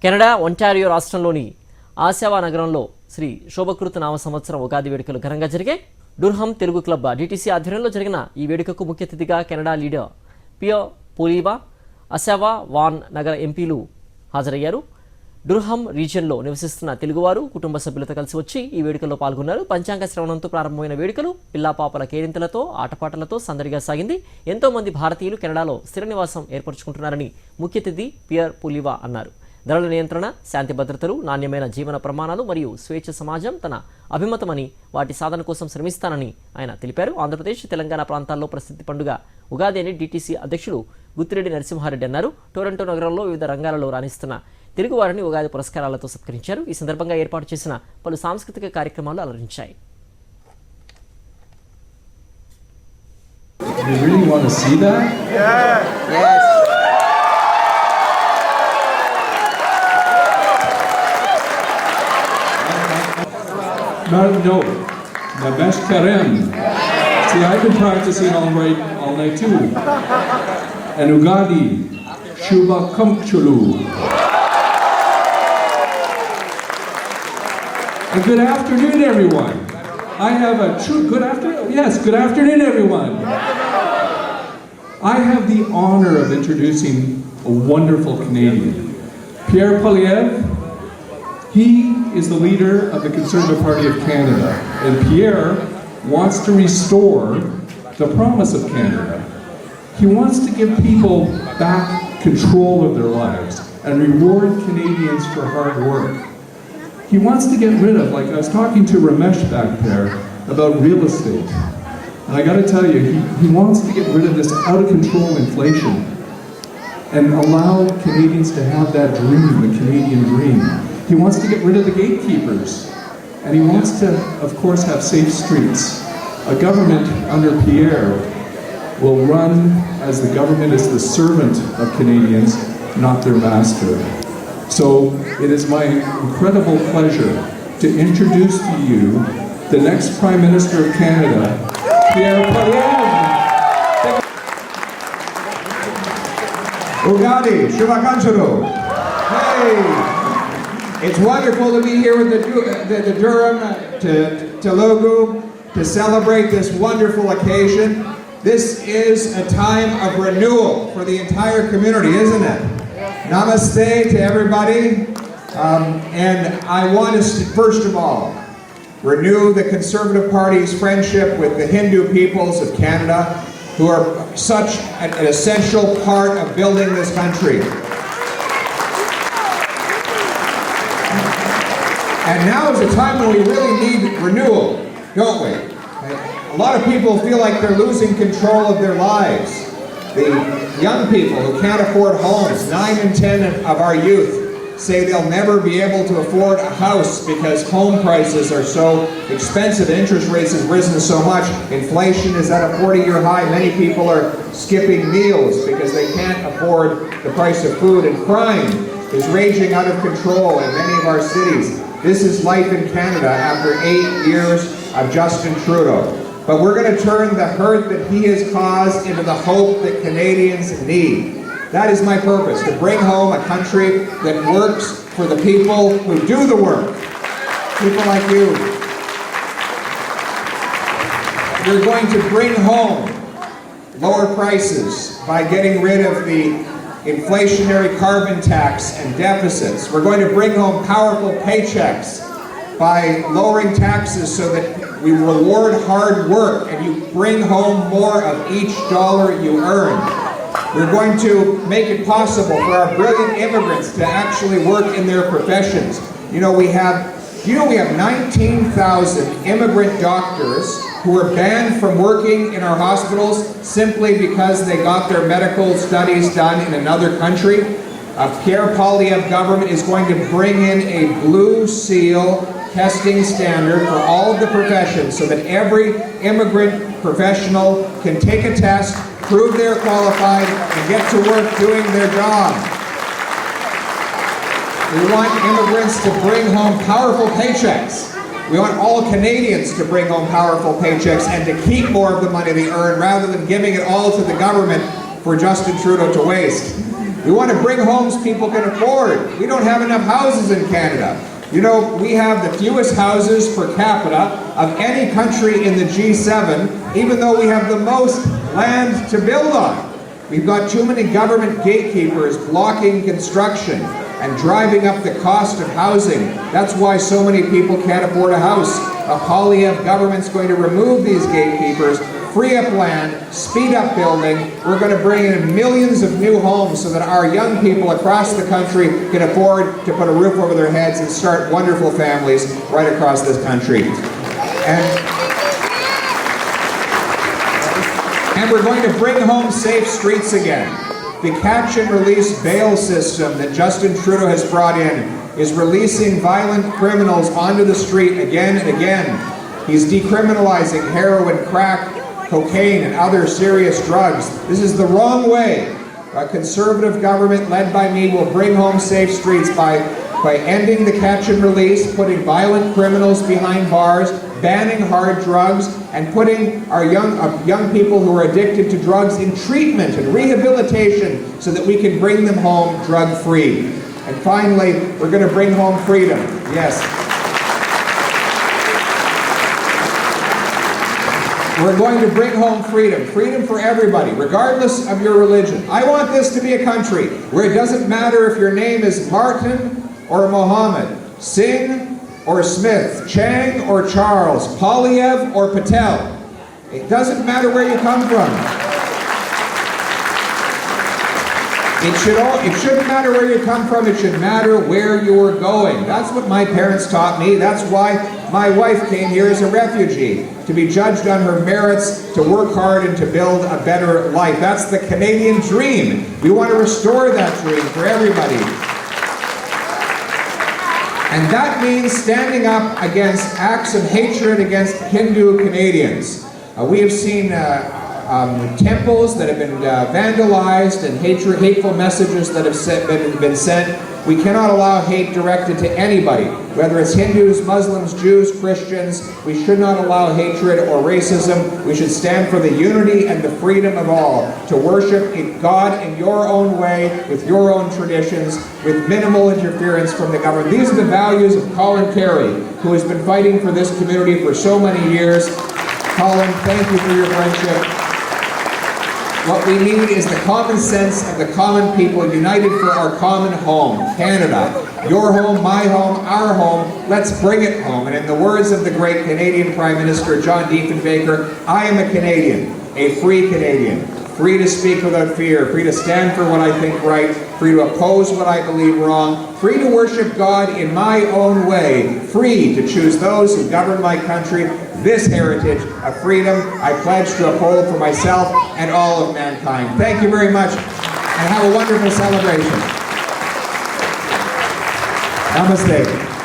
Canada Ontario రాష్ట్రంలోని ఆశావా నగరంలో శ్రీ శోభకృత నామ సంవత్సరం ఉగాది వేడుకలు ఘనంగా జరిగాయి. డుర్హమ్ తెలుగు క్లబ్ DTC ఆధ్వర్యంలో జరిగిన ఈ వేడుకకు ముఖ్య అతిథిగా కెనడా లీడర్ పియర్ పోలివా, ఆశావా వాన్ నగర ఎంపీలు హాజరయ్యారు. డుర్హమ్ రీజియన్లో నివసిస్తున్న తెలుగువారు కుటుంబ సభ్యులతో కలిసి వచ్చి ఈ వేడుకల్లో పాల్గొన్నారు. పంచాంగ శ్రవణంతో ప్రారంభమైన వేడుకలు పిల్లాపాపల కేరింతలతో ఆటపాటలతో సందడిగా సాగింది. ఎంతో మంది భారతీయులు కెనడాలో స్థిర నివాసం ఏర్పరచుకుంటున్నారని ముఖ్య అతిథి పియర్ పోలివా అన్నారు. ధరల నియంత్రణ, శాంతి భద్రతలు, నాణ్యమైన జీవన ప్రమాణాలు మరియు స్వేచ్ఛ సమాజం తన అభిమతమని వాటి సాధన కోసం శ్రమిస్తానని ఆయన తెలిపారు. ఆంధ్రప్రదేశ్, తెలంగాణ ప్రాంతాల్లో ప్రసిద్ధి పండుగ ఉగాది అని DTC అధ్యక్షులు గుత్తిరెడ్డి నరసింహారెడ్డి అన్నారు. టొరంటో నగరంలో వివిధ రంగాలలో రాణిస్తున్న తెలుగు వారిని ఉగాది పురస్కారాలతో సత్కరించారు. ఈ సందర్భంగా ఏర్పాటు చేసిన పలు సాంస్కృతిక కార్యక్రమాలు అలరించాయి. No, Namesh Karem. See, I've been practicing all night too. And Ugadi, Shuba Kumchulu. And good afternoon, everyone. I have a true good afternoon. Yes, good afternoon, everyone. I have the honor of introducing a wonderful Canadian, Pierre Poilievre. He is the leader of the Conservative Party of Canada, and Pierre wants to restore the promise of Canada. He wants to give people back control of their lives and reward Canadians for hard work. He wants to get rid of, like I was talking to Ramesh back there about real estate, and I got to tell you, he wants to get rid of this out of control inflation and allow Canadians to have that dream, the Canadian dream. He wants to get rid of the gatekeepers, and he wants to, of course, have safe streets. A government under Pierre will run as the government is the servant of Canadians, not their master. So it is my incredible pleasure to introduce to you the next Prime Minister of Canada, Pierre Poilievre. Ugadi, Shubhakanchuru. Hey! It's wonderful to be here with the Durham Telugu to celebrate this wonderful occasion. This is a time of renewal for the entire community, isn't it? Namaste to everybody. And I want to, first of all, renew the Conservative Party's friendship with the Hindu peoples of Canada, who are such an essential part of building this country. And now is a time when we really need renewal, don't we? A lot of people feel like they're losing control of their lives. The young people who can't afford homes, 9 in 10 of our youth say they'll never be able to afford a house because home prices are so expensive, interest rates have risen so much, inflation is at a 40-year high, many people are skipping meals because they can't afford the price of food, and crime is raging out of control in many of our cities. This is life in Canada after 8 years of Justin Trudeau. But we're going to turn the hurt that he has caused into the hope that Canadians need. That is my purpose, to bring home a country that works for the people who do the work. People like you. We're going to bring home lower prices by getting rid of the inflationary carbon tax and deficits. We're going to bring home powerful paychecks by lowering taxes so that we reward hard work and you bring home more of each dollar you earn. We're going to make it possible for our brilliant immigrants to actually work in their professions. You know, we have 19,000 immigrant doctors who are banned from working in our hospitals simply because they got their medical studies done in another country. Pierre Poilievre government is going to bring in a blue seal testing standard for all of the professions so that every immigrant professional can take a test, prove they're qualified, and get to work doing their job. We want immigrants to bring home powerful paychecks. We want all Canadians to bring home powerful paychecks and to keep more of the money they earn rather than giving it all to the government for Justin Trudeau to waste. We want to bring homes people can afford. We don't have enough houses in Canada. You know, we have the fewest houses per capita of any country in the G7, even though we have the most land to build on. We've got too many government gatekeepers blocking construction and driving up the cost of housing. That's why so many people can't afford a house. A Polyev government's going to remove these gatekeepers, free up land, speed up building. We're going to bring in millions of new homes so that our young people across the country can afford to put a roof over their heads and start wonderful families right across this country. And we're going to bring home safe streets again. The catch and release bail system that Justin Trudeau has brought in is releasing violent criminals onto the street again and again. He's decriminalizing heroin, crack, cocaine, and other serious drugs. This is the wrong way. A conservative government led by me will bring home safe streets by ending the catch and release, putting violent criminals behind bars, banning hard drugs, and putting our young people who are addicted to drugs in treatment and rehabilitation so that we can bring them home drug-free. And finally, we're going to bring home freedom. Yes. We're going to bring home freedom. Freedom for everybody, regardless of your religion. I want this to be a country where it doesn't matter if your name is Martin or Mohammed, Singh or Smith, Chang or Charles, Polyev or Patel. It doesn't matter where you come from. It shouldn't matter where you come from, it should matter where you're going. That's what my parents taught me. That's why my wife came here as a refugee, to be judged on her merits, to work hard and to build a better life. That's the Canadian dream. We want to restore that dream for everybody. And that means standing up against acts of hatred against Hindu Canadians. We have seen temples that have been vandalized and hateful messages that have been sent. We cannot allow hate directed to anybody, whether it's Hindus, Muslims, Jews, Christians. We should not allow hatred or racism. We should stand for the unity and the freedom of all, to worship God in your own way, with your own traditions, with minimal interference from the government. These are the values of Colin Carey, who has been fighting for this community for so many years. Colin, thank you for your friendship. What we need is the common sense of the common people united for our common home, Canada. Your home, my home, our home. Let's bring it home. And in the words of the great Canadian Prime Minister John Diefenbaker, I am a Canadian, a free Canadian, free to speak without fear, free to stand for what I think right, free to oppose what I believe wrong, free to worship God in my own way, free to choose those who govern my country. This heritage of freedom I pledge to uphold for myself and all of mankind. Thank you very much, and have a wonderful celebration. Namaste.